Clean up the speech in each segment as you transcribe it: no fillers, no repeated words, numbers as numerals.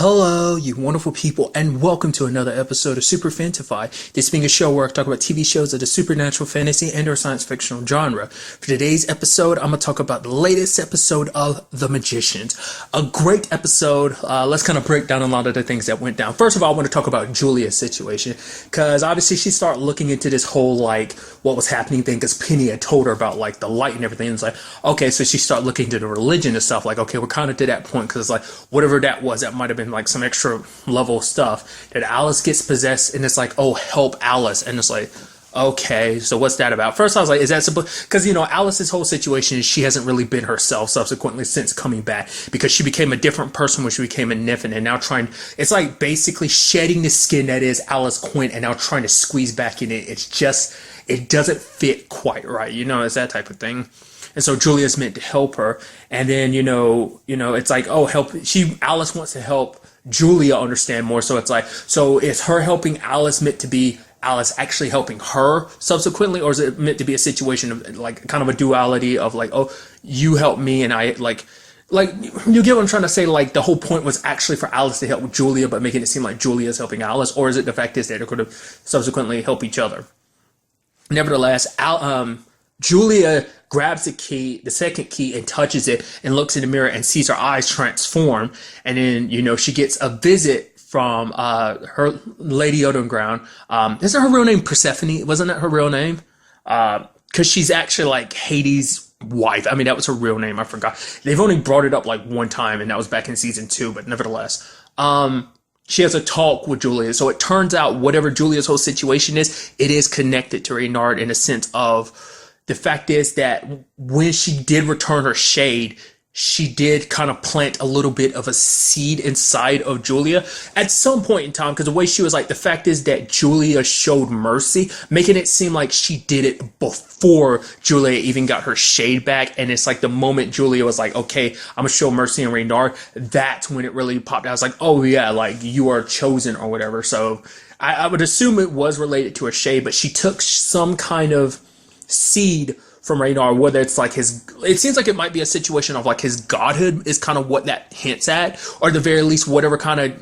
Hello, you wonderful people, and welcome to another episode of Super-Fanta-Fi. This being a show where I talk about TV shows of the supernatural, fantasy, and/or science fictional genre. For today's episode, I'm going to talk about the latest episode of The Magicians. A great episode. Let's kind of break down a lot of the things that went down. First of all, I want to talk about Julia's situation, because obviously she started looking into this whole, what was happening thing, because Penny had told her about, the light and everything. And it's like, okay, so she started looking into the religion and stuff. Okay, we're kind of to that point, because whatever that was, that might have been some extra level stuff that Alice gets possessed, and it's like, oh, help Alice, and it's like, okay, so what's that about? First I was like, is that supposed, because Alice's whole situation is she hasn't really been herself subsequently since coming back, because she became a different person when she became a Niffin, and now it's like basically shedding the skin that is Alice Quinn and now trying to squeeze back in it. It's just, it doesn't fit quite right, it's that type of thing. And so Julia's meant to help her, and then it's like, oh, Alice wants to help Julia understand more. So it's like, so is her helping Alice meant to be Alice actually helping her subsequently, or is it meant to be a situation of kind of a duality of oh, you help me and I you get what I'm trying to say? The whole point was actually for Alice to help Julia, but making it seem like Julia is helping Alice, or is it the fact is that they're going to subsequently help each other? Nevertheless, Julia grabs the second key, and touches it and looks in the mirror and sees her eyes transform. And then, she gets a visit from her Lady Underground. Isn't her real name Persephone? Wasn't that her real name? Because she's actually Hades' wife. I mean, that was her real name. I forgot. They've only brought it up one time, and that was back in season 2. But nevertheless, she has a talk with Julia. So it turns out whatever Julia's whole situation is, it is connected to Reynard in a sense of, the fact is that when she did return her shade, she did kind of plant a little bit of a seed inside of Julia at some point in time, because the way she was the fact is that Julia showed mercy, making it seem like she did it before Julia even got her shade back. And it's the moment Julia was okay, I'm gonna show mercy in Reynard, that's when it really popped out. I was like, oh yeah, you are chosen or whatever. So I would assume it was related to her shade, but she took some kind of seed from Reynard, whether it's it seems like it might be a situation of his godhood is kind of what that hints at, or at the very least whatever kind of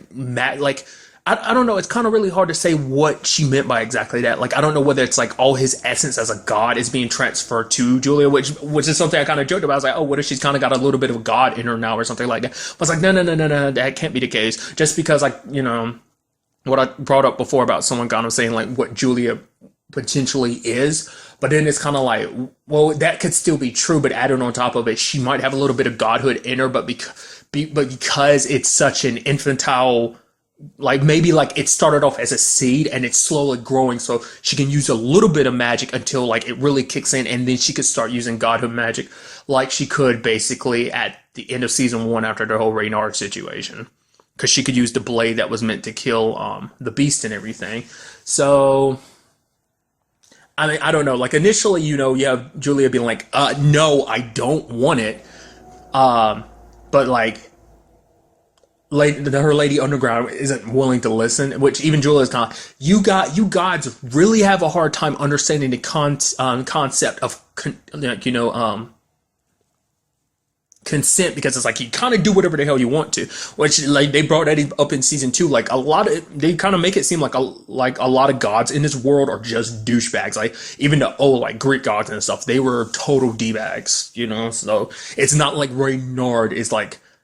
I don't know, it's kind of really hard to say what she meant by exactly that. I don't know whether it's all his essence as a god is being transferred to Julia, which is something I kind of joked about. I was like, oh, what if she's kind of got a little bit of a god in her now or something like that? I was like, no, that can't be the case, just because what I brought up before about someone kind of saying what Julia potentially is. But then it's kind of well, that could still be true, but added on top of it, she might have a little bit of godhood in her, but because it's such an infantile, maybe it started off as a seed and it's slowly growing, so she can use a little bit of magic until it really kicks in, and then she could start using godhood magic she could basically at the end of season 1 after the whole Reynard situation, because she could use the blade that was meant to kill the beast and everything. So I mean, I don't know. Initially, you have Julia being no, I don't want it. But her Lady Underground isn't willing to listen, which even Julia's kind of, you gods really have a hard time understanding the concept of, consent, because it's you kind of do whatever the hell you want to, which they brought that up in season 2. They kind of make it seem like a lot of gods in this world are just douchebags. Even the Greek gods and stuff, they were total d-bags, so it's not Reynard is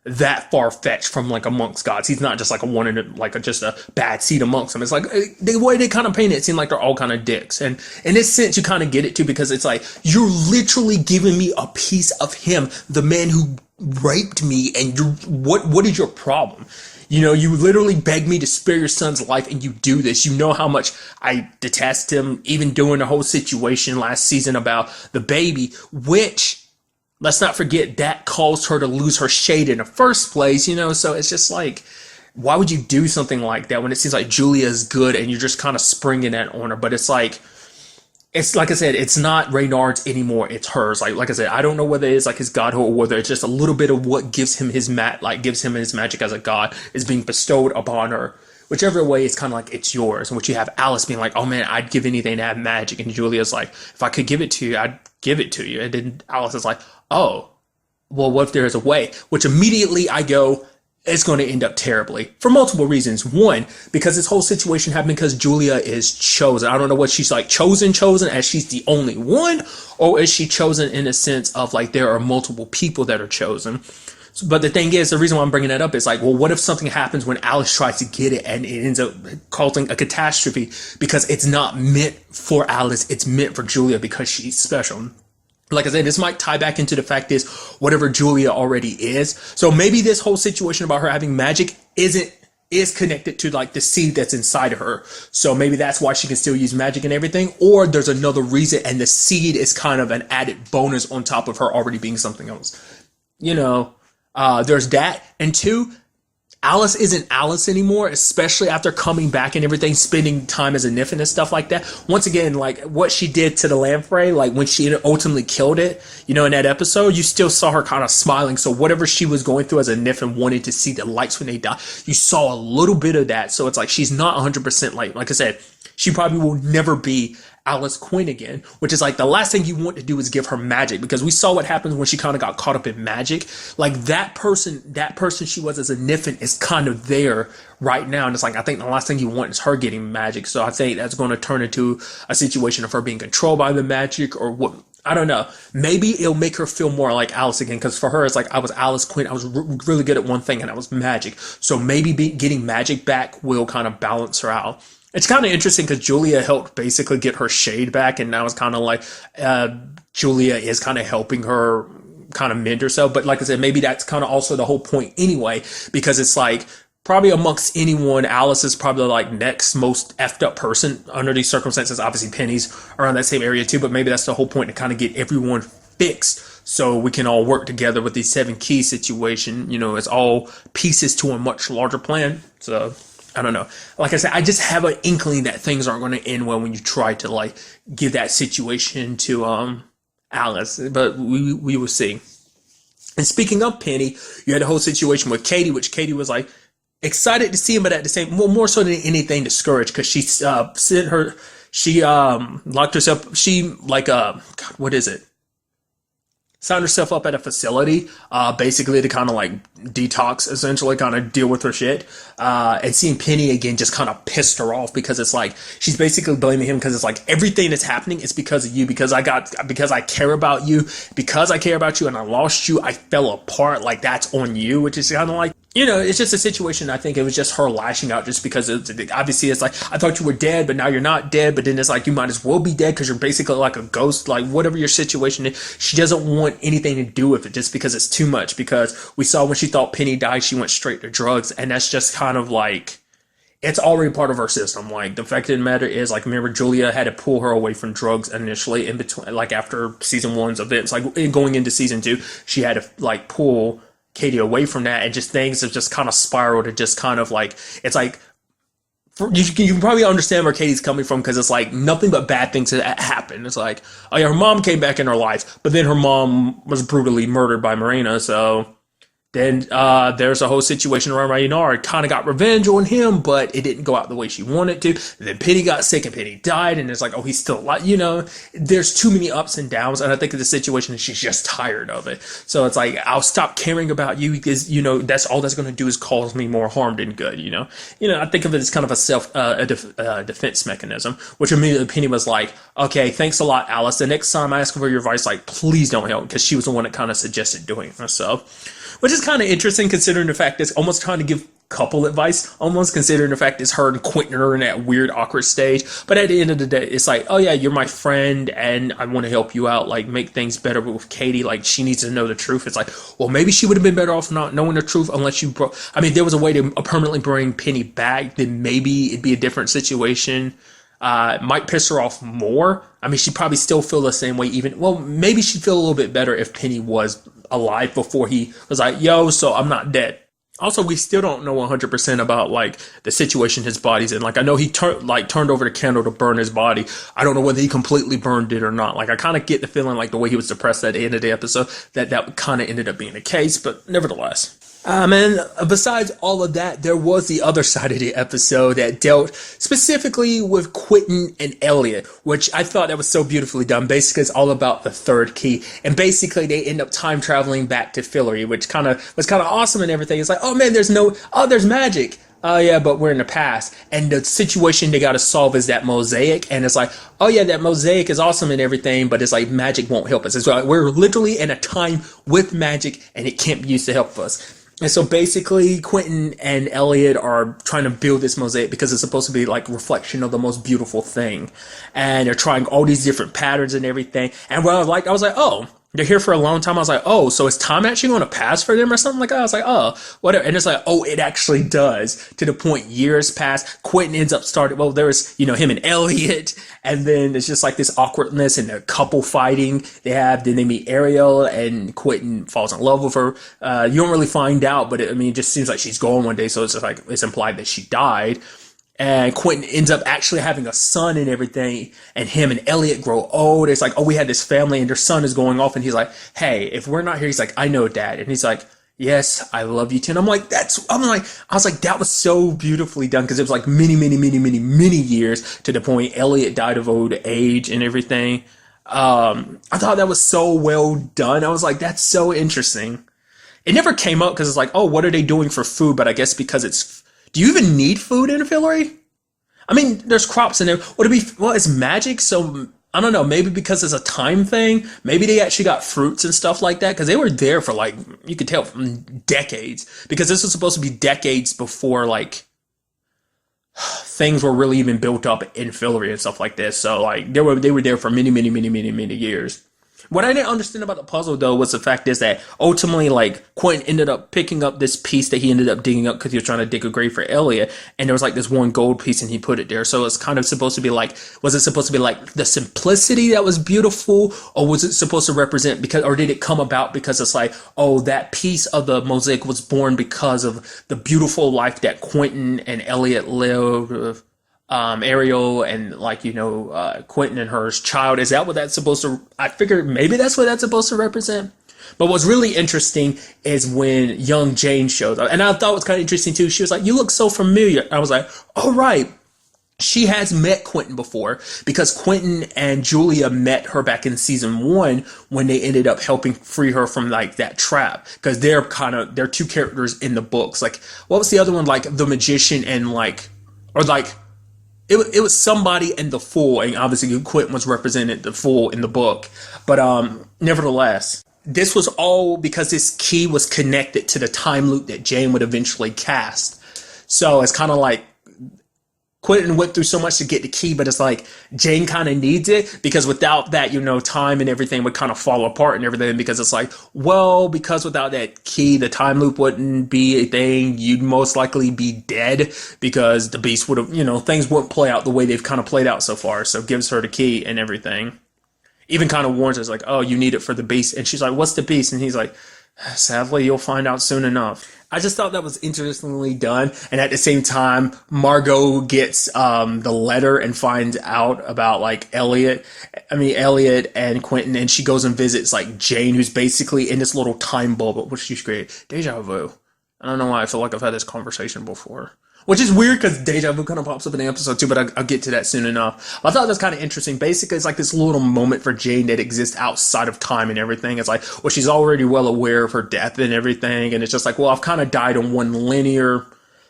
that far-fetched from amongst gods. He's not just a one in just a bad seed amongst them. It's the way they kind of paint it seems like they're all kind of dicks, and in this sense you kind of get it too, because it's you're literally giving me a piece of him, the man who raped me, and what is your problem? You literally begged me to spare your son's life, and you do this. You know how much I detest him, even during the whole situation last season about the baby, which, let's not forget, that caused her to lose her shade in the first place, so it's just why would you do something like that when it seems like Julia is good and you're just kind of springing that on her? But it's like I said, it's not Reynard's anymore, it's hers. Like I said, I don't know whether it's his godhood or whether it's just a little bit of what gives him his magic as a god is being bestowed upon her. Whichever way, it's kind of it's yours. And what you have Alice being oh man, I'd give anything to have magic, and Julia's if I could give it to you, I'd give it to you. And then Alice is oh, well, what if there's a way? Which immediately I go, it's going to end up terribly for multiple reasons. One, because this whole situation happened because Julia is chosen. I don't know what she's like, chosen as she's the only one, or is she chosen in a sense of like there are multiple people that are chosen. But the thing is, the reason why I'm bringing that up is like, well, what if something happens when Alice tries to get it and it ends up causing a catastrophe because it's not meant for Alice, it's meant for Julia because she's special. Like I said, this might tie back into the fact is whatever Julia already is. So maybe this whole situation about her having magic is connected to like the seed that's inside of her. So maybe that's why she can still use magic and everything. Or there's another reason and the seed is kind of an added bonus on top of her already being something else. There's that. And two, Alice isn't Alice anymore, especially after coming back and everything, spending time as a Niffin and stuff like that. Once again, like what she did to the lamprey, like when she ultimately killed it, in that episode, you still saw her kind of smiling. So whatever she was going through as a Niffin, wanting to see the lights when they die, you saw a little bit of that. So it's like she's not 100% like I said, she probably will never be Alice Quinn again, which is like the last thing you want to do is give her magic, because we saw what happens when she kind of got caught up in magic. Like that person she was as a Niffin is kind of there right now. And it's like, I think the last thing you want is her getting magic. So I think that's going to turn into a situation of her being controlled by the magic or what. I don't know. Maybe it'll make her feel more like Alice again, because for her, it's like I was Alice Quinn. I was really good at one thing, and that was magic. So maybe getting magic back will kind of balance her out. It's kind of interesting because Julia helped basically get her shade back, and now it's kind of like Julia is kind of helping her kind of mend herself. But like I said, maybe that's kind of also the whole point anyway, because it's like probably amongst anyone, Alice is probably like next most effed up person under these circumstances. Obviously, Penny's around that same area too, but maybe that's the whole point, to kind of get everyone fixed so we can all work together with the 7 Keys situation. It's all pieces to a much larger plan. So I don't know. Like I said, I just have an inkling that things aren't going to end well when you try to like give that situation to Alice, but we will see. And speaking of Penny, you had the whole situation with Katie, which Katie was like excited to see him, but at the same, well, more so than anything, discouraged, because she locked herself. She like God, what is it? Signed herself up at a facility, basically to kind of like detox, essentially, kind of deal with her shit. And seeing Penny again just kind of pissed her off, because it's like she's basically blaming him, because it's like everything that's happening is because of you, because I care about you, and I lost you, I fell apart. Like that's on you, which is kind of like, it's just a situation. I think it was just her lashing out just because obviously it's like, I thought you were dead, but now you're not dead. But then it's like, you might as well be dead because you're basically like a ghost, like whatever your situation is. She doesn't want anything to do with it just because it's too much, because we saw when she thought Penny died, she went straight to drugs. And that's just kind of like, it's already part of her system. Like the fact of the matter is, like, remember Julia had to pull her away from drugs initially in between, like after season 1's events, like going into season 2, she had to like pull Katie away from that, and just things have just kind of spiraled to just kind of like, it's like, you can probably understand where Katie's coming from, because it's like nothing but bad things happen. It's like, oh yeah, her mom came back in her life, but then her mom was brutally murdered by Marina, so then there's a whole situation around Raynard. Kind of got revenge on him, but it didn't go out the way she wanted to. And then Penny got sick and Penny died, and it's like, oh, he's still alive. There's too many ups and downs, and I think the situation is she's just tired of it. So it's like, I'll stop caring about you, because that's all that's going to do is cause me more harm than good. I think of it as kind of a defense mechanism. Which immediately Penny was like, okay, thanks a lot, Alice. The next time I ask for your advice, like, please don't help, because she was the one that kind of suggested doing it. So, which is kind of interesting, considering the fact it's almost trying to give couple advice, almost, considering the fact it's her and Quentin are in that weird, awkward stage. But at the end of the day, it's like, oh yeah, you're my friend, and I want to help you out, like make things better with Katie. Like, she needs to know the truth. It's like, well, maybe she would have been better off not knowing the truth, unless you there was a way to permanently bring Penny back, then maybe it'd be a different situation. Might piss her off more. She'd probably still feel the same way, maybe she'd feel a little bit better if Penny was alive before he was like, yo, so I'm not dead. Also, we still don't know 100% about like the situation his body's in. Like, I know he turned over the candle to burn his body. I don't know whether he completely burned it or not. Like, I kind of get the feeling, like the way he was depressed at the end of the episode, that kind of ended up being the case. But nevertheless, And besides all of that, there was the other side of the episode that dealt specifically with Quentin and Elliot, which I thought that was so beautifully done. Basically, it's all about the third key, and basically they end up time traveling back to Fillory, which kind of was kind of awesome and everything. It's like, oh man, there's magic. Oh yeah, but we're in the past, and the situation they got to solve is that mosaic, and it's like, oh yeah, that mosaic is awesome and everything, but it's like magic won't help us. It's like we're literally in a time with magic, and it can't be used to help us. And so basically, Quentin and Elliot are trying to build this mosaic because it's supposed to be like reflection of the most beautiful thing, and they're trying all these different patterns and everything. And what I was like, oh, they're here for a long time. I was like, oh, so is time actually going to pass for them or something like that? I was like, oh, whatever. And it's like, oh, it actually does. To the point years pass. Quentin ends up starting. Well, there was, him and Elliot, and then it's just like this awkwardness and a couple fighting they have. Then they meet Ariel, and Quentin falls in love with her. You don't really find out, but it just seems like she's gone one day, so it's just like it's implied that she died. And Quentin ends up actually having a son and everything, and him and Elliot grow old. It's like, oh, we had this family, and their son is going off, and he's like, hey, if we're not here, he's like, I know, Dad. And he's like, yes, I love you too. And I was like, that was so beautifully done, because it was like many, many, many, many, many years to the point Elliot died of old age and everything. I thought that was so well done. I was like, that's so interesting. It never came up because it's like, oh, what are they doing for food? But I guess because do you even need food in Fillory? I mean, there's crops in there. It's magic, so I don't know, maybe because it's a time thing, maybe they actually got fruits and stuff like that, because they were there for like, you could tell from decades, because this was supposed to be decades before like things were really even built up in Fillory and stuff like this. So like they were there for many, many, many, many, many years. What I didn't understand about the puzzle, though, was the fact is that ultimately, like, Quentin ended up picking up this piece that he ended up digging up because he was trying to dig a grave for Elliot, and there was like this one gold piece, and he put it there. So it's kind of supposed to be like, was it supposed to be like the simplicity that was beautiful, or was it supposed to represent or did it come about because it's like, oh, that piece of the mosaic was born because of the beautiful life that Quentin and Elliot lived? Ariel and Quentin and her child. Is that what that's supposed to? I figured maybe that's what that's supposed to represent. But what's really interesting is when young Jane shows up, and I thought it was kind of interesting too. She was like, "You look so familiar." I was like, "Oh right." She has met Quentin before because Quentin and Julia met her back in season 1 when they ended up helping free her from like that trap, because they're two characters in the books. Like, what was the other one? Like the magician and it was somebody and the Fool, and obviously Quentin was represented the Fool in the book. But nevertheless, this was all because this key was connected to the time loop that Jane would eventually cast. So it's kind of like Quentin went through so much to get the key, but it's like Jane kind of needs it, because without that, time and everything would kind of fall apart and everything, because it's like, well, because without that key, the time loop wouldn't be a thing. You'd most likely be dead, because the beast would have, things wouldn't play out the way they've kind of played out so far. So gives her the key and everything. Even kind of warns us like, oh, you need it for the beast. And she's like, what's the beast? And he's like, sadly, you'll find out soon enough. I just thought that was interestingly done. And at the same time, Margot gets the letter and finds out about like Elliot and Quentin, and she goes and visits like Jane, who's basically in this little time bubble, which she's great. Deja vu. I don't know why I feel like I've had this conversation before. Which is weird because deja vu kind of pops up in the episode too, but I'll get to that soon enough. I thought that was kind of interesting. Basically, it's like this little moment for Jane that exists outside of time and everything. It's like, well, she's already well aware of her death and everything, and it's just like, well, I've kind of died on one linear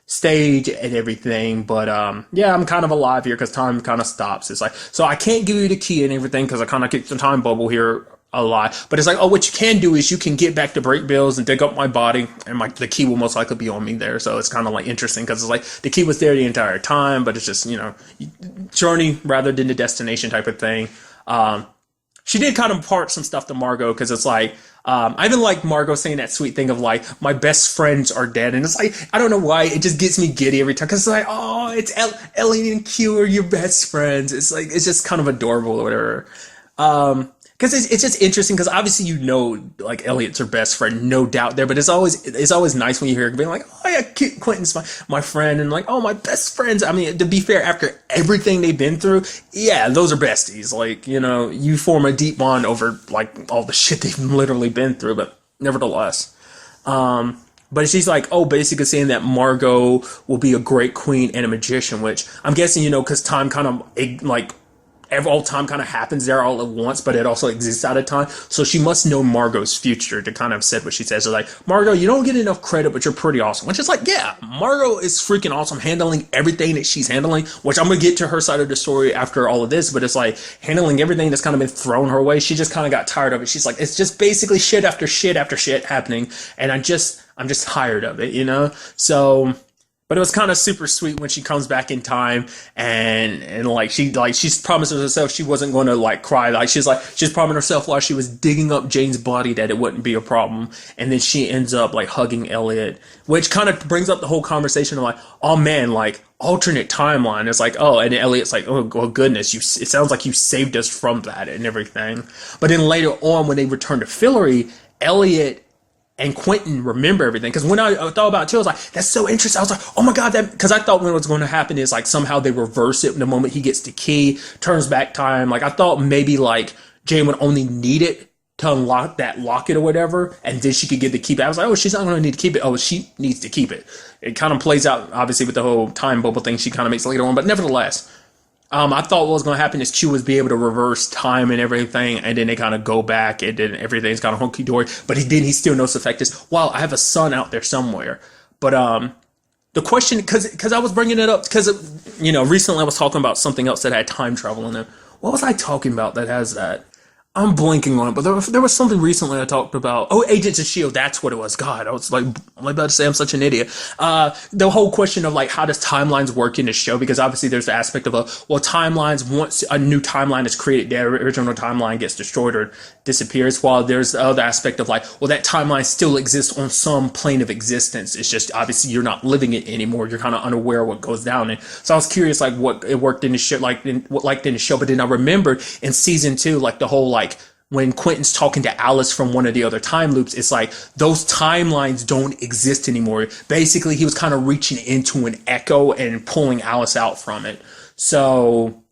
stage and everything, but yeah, I'm kind of alive here because time kind of stops. It's like, so I can't give you the key and everything because I kind of kicked the time bubble here a lot, but it's like, oh, what you can do is you can get back to break bills and dig up my body, and the key will most likely be on me there. So it's kind of like interesting because it's like the key was there the entire time, but it's just journey rather than the destination type of thing. She did kind of impart some stuff to Margot, because it's like, I even like Margot saying that sweet thing of like, my best friends are dead. And it's like, I don't know why, it just gets me giddy every time. Because it's like, oh, it's Ellie and Q are your best friends. It's like, it's just kind of adorable or whatever. Because it's just interesting, because obviously like Elliot's her best friend, no doubt there, but it's always nice when you hear it being like, oh yeah, Quentin's my friend, and like, oh, my best friends. I mean, to be fair, after everything they've been through, yeah, those are besties. Like, you form a deep bond over like all the shit they've literally been through, but nevertheless. But she's like, oh, basically saying that Margot will be a great queen and a magician, which I'm guessing, because time kind of like all time kind of happens there all at once, but it also exists out of time. So she must know Margot's future to kind of said what she says. So like, Margot, you don't get enough credit, but you're pretty awesome. Which is like, yeah, Margot is freaking awesome handling everything that she's handling, which I'm going to get to her side of the story after all of this, but it's like handling everything that's kind of been thrown her way. She just kind of got tired of it. She's like, it's just basically shit after shit after shit happening. And I'm just tired of it. So, but it was kind of super sweet when she comes back in time and she's promised herself she wasn't going to like cry. Like she's promising herself while she was digging up Jane's body that it wouldn't be a problem. And then she ends up like hugging Elliot, which kind of brings up the whole conversation of like, oh man, like alternate timeline. It's like, oh, and Elliot's like, oh well, goodness, it sounds like you saved us from that and everything. But then later on when they return to Fillory, Elliot and Quentin remember everything. Because when I thought about it too, I was like, that's so interesting. I was like, oh my God, because I thought what's going to happen is like somehow they reverse it the moment he gets the key, turns back time. Like I thought maybe like Jane would only need it to unlock that locket or whatever, and then she could get the key back. I was like, oh, she's not going to need to keep it. Oh, she needs to keep it. It kind of plays out, obviously, with the whole time bubble thing she kind of makes later on. But nevertheless, I thought what was going to happen is Q was be able to reverse time and everything, and then they kind of go back, and then everything's kind of hunky-dory. But he still knows the fact is, wow, I have a son out there somewhere. But the question, because I was bringing it up, because, recently I was talking about something else that had time travel in it. What was I talking about that has that? I'm blanking on it, but there was something recently I talked about. Oh, Agents of S.H.I.E.L.D., that's what it was. God, I was like, I'm about to say I'm such an idiot. The whole question of like, how does timelines work in the show? Because obviously there's the aspect of timelines, once a new timeline is created, the original timeline gets destroyed or disappears, while there's the other aspect of like, well, that timeline still exists on some plane of existence. It's just, obviously you're not living it anymore. You're kind of unaware of what goes down. And so I was curious, like, what it worked in the show, in the show, but then I remembered in season 2, like the whole, like, when Quentin's talking to Alice from one of the other time loops, it's like those timelines don't exist anymore. Basically, he was kind of reaching into an echo and pulling Alice out from it. So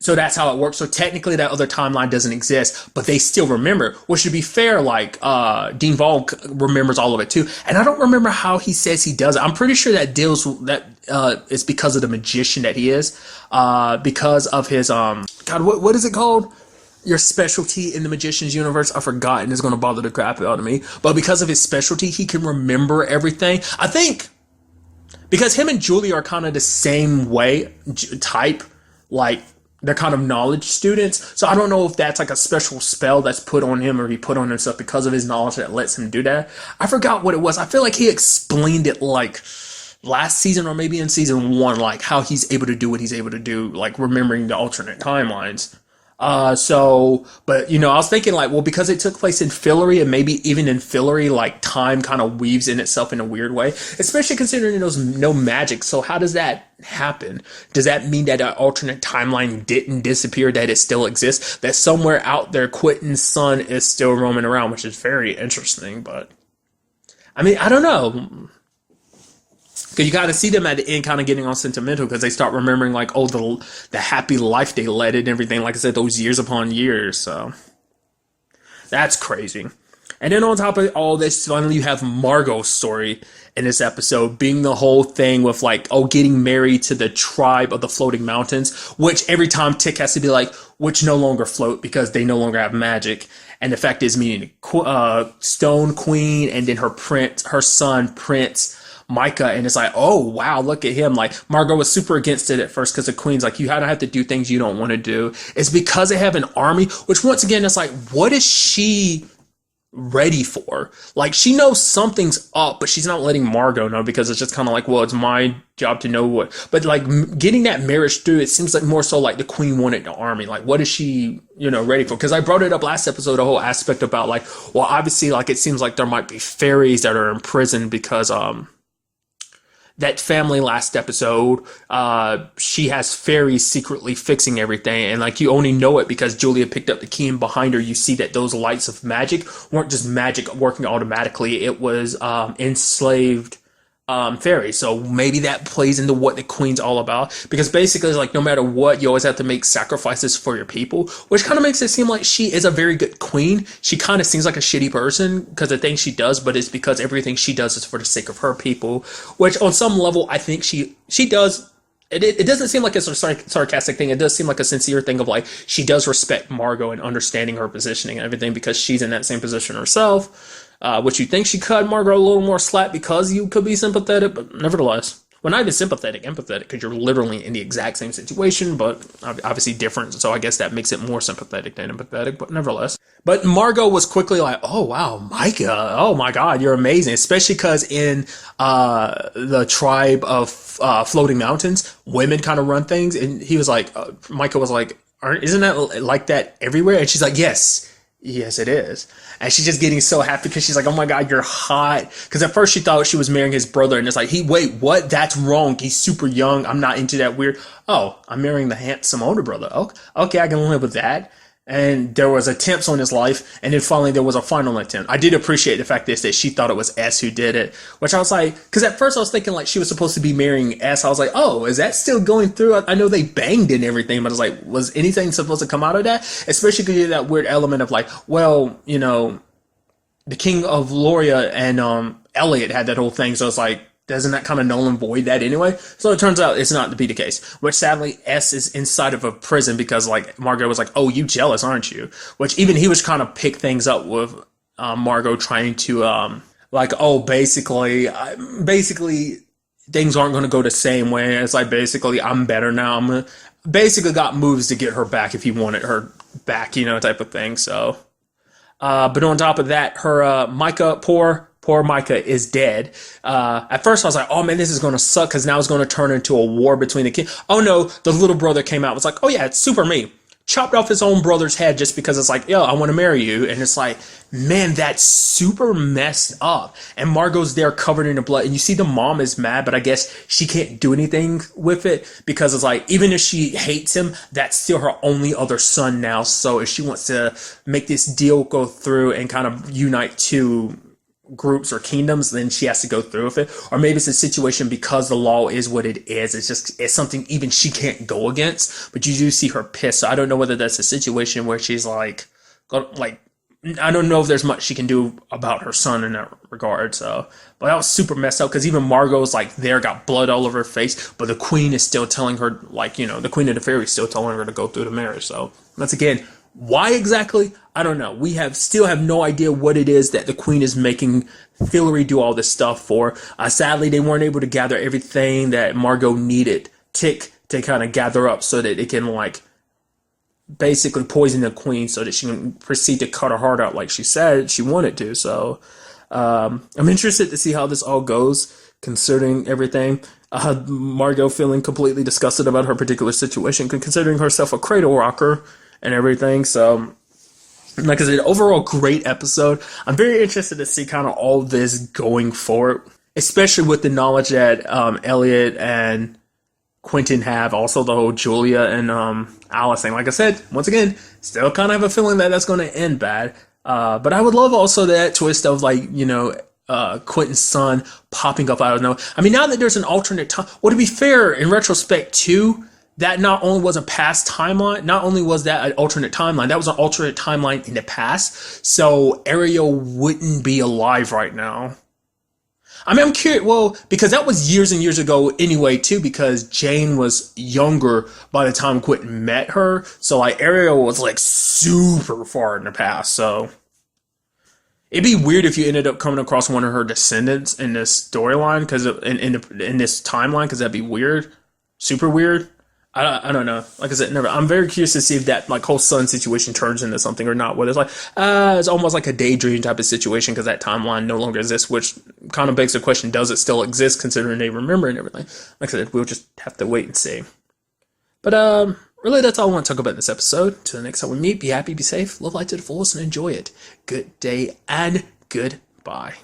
that's how it works. So technically that other timeline doesn't exist, but they still remember, which should be fair. Like, Dean Vaughn remembers all of it too. And I don't remember how he says he does it. I'm pretty sure that it's because of the magician that he is, because of his, God, what is it called? Your specialty in the magician's universe. I forgot, and it's going to bother the crap out of me. But because of his specialty, he can remember everything. I think because him and Julie are kind of the same type, like they're kind of knowledge students. So I don't know if that's like a special spell that's put on him or he put on himself because of his knowledge that lets him do that. I forgot what it was. I feel like he explained it like last season or maybe in season 1, like how he's able to do what he's able to do, like remembering the alternate timelines. But I was thinking like, well, because it took place in Fillory and maybe even in Fillory, like time kind of weaves in itself in a weird way, especially considering there's no magic. So how does that happen? Does that mean that an alternate timeline didn't disappear, that it still exists, that somewhere out there Quentin's son is still roaming around, which is very interesting. But I mean, I don't know. Because you kind of see them at the end kind of getting all sentimental because they start remembering like, oh, the happy life they led and everything. Like I said, those years upon years. So that's crazy. And then on top of all this, finally you have Margot's story in this episode being the whole thing with like, oh, getting married to the tribe of the floating mountains, which every time Tick has to be like, which no longer float because they no longer have magic. And the fact is meaning Stone Queen and then her son, Prince Micah, and it's like, oh wow, look at him. Like Margot was super against it at first because the Queen's like, you don't have to do things you don't want to do. It's because they have an army, which once again, it's like, what is she ready for? Like she knows something's up, but she's not letting Margot know because it's just kind of like, well, it's my job to know what. But like getting that marriage through, it seems like more so like the Queen wanted the army. Like what is she, ready for? Because I brought it up last episode, the whole aspect about like, well, obviously like it seems like there might be fairies that are in prison because that family last episode, she has fairies secretly fixing everything. And like you only know it because Julia picked up the key and behind her you see that those lights of magic weren't just magic working automatically. It was enslaved fairy. So maybe that plays into what the queen's all about. Because basically, it's like no matter what, you always have to make sacrifices for your people, which kind of makes it seem like she is a very good queen. She kind of seems like a shitty person because the things she does, but it's because everything she does is for the sake of her people. Which on some level, I think she does. It doesn't seem like it's a sarcastic thing. It does seem like a sincere thing of like she does respect Margot and understanding her positioning and everything because she's in that same position herself. Which you think she cut Margot a little more slack because you could be sympathetic, but nevertheless, well, not even sympathetic, empathetic, because you're literally in the exact same situation, but obviously different. So I guess that makes it more sympathetic than empathetic, but nevertheless. But Margot was quickly like, "Oh wow, Micah! Oh my God, you're amazing!" Especially because in the tribe of floating mountains, women kind of run things, and he was like, Micah was like, "Isn't that like that everywhere?" And she's like, "Yes." Yes, it is. And she's just getting so happy because she's like, oh my God, you're hot. Because at first she thought she was marrying his brother. And it's like, wait, what? That's wrong. He's super young. I'm not into that weird. Oh, I'm marrying the handsome older brother. Okay, I can live with that. And there was attempts on his life. And then finally there was a final attempt. I did appreciate the fact that she thought it was S who did it. Which I was like, because at first I was thinking like she was supposed to be marrying S. I was like, oh, is that still going through? I know they banged and everything, but I was like, was anything supposed to come out of that? Especially because you had that weird element of like, well, you know, the King of Loria and Elliot had that whole thing. So it's like, doesn't that kind of null and void that anyway? So it turns out it's not to be the case. Which sadly, S is inside of a prison because like Margot was like, "Oh, you jealous, aren't you?" Which even he was trying to pick things up with Margot trying to like, oh, basically things aren't going to go the same way. It's like basically I'm better now. I'm gonna, basically got moves to get her back if he wanted her back, you know, type of thing. So, but on top of that, her Micah, poor Micah is dead. At first I was like, oh man, this is going to suck because now it's going to turn into a war between the kids. Oh no, the little brother came out. It was like, oh yeah, it's super me. Chopped off his own brother's head just because it's like, yo, I want to marry you. And it's like, man, that's super messed up. And Margot's there covered in the blood. And you see the mom is mad, but I guess she can't do anything with it because it's like, even if she hates him, that's still her only other son now. So if she wants to make this deal go through and kind of unite two groups or kingdoms, then she has to go through with it. Or maybe it's a situation because the law is what it is. It's something even she can't go against, but you do see her pissed. So I don't know whether that's a situation where she's like, I don't know if there's much she can do about her son in that regard. So, but that was super messed up because even Margot's like there, got blood all over her face, but the queen is still telling her, like, you know, the queen of the fairies still telling her to go through the marriage. So that's again, why exactly? I don't know. We still have no idea what it is that the queen is making Hillary do all this stuff for. Sadly, they weren't able to gather everything that Margot needed to kind of gather up so that it can like basically poison the queen so that she can proceed to cut her heart out like she said she wanted to. So I'm interested to see how this all goes considering everything. Margot feeling completely disgusted about her particular situation, considering herself a cradle rocker and everything. So, like I said, overall great episode. I'm very interested to see kind of all this going forward, especially with the knowledge that Elliot and Quentin have. Also the whole Julia and Alice thing. Like I said, once again, still kind of have a feeling that that's going to end bad. But I would love also that twist of like, you know, Quentin's son popping up out of nowhere. I mean, now that there's an alternate time, well, to be fair, in retrospect too, that not only was a past timeline, not only was that an alternate timeline, that was an alternate timeline in the past. So Ariel wouldn't be alive right now. I mean, I'm curious, well, because that was years and years ago anyway, too, because Jane was younger by the time Quentin met her. So, like, Ariel was, like, super far in the past, so it'd be weird if you ended up coming across one of her descendants in this storyline, because in this timeline, because that'd be weird. Super weird. I don't know. Like I said, never. I'm very curious to see if that like whole son situation turns into something or not. Whether it's like it's almost like a daydream type of situation because that timeline no longer exists, which kind of begs the question: does it still exist considering they remember and everything? Like I said, we'll just have to wait and see. But really, that's all I want to talk about in this episode. Till the next time we meet, be happy, be safe, live life to the fullest, and enjoy it. Good day and goodbye.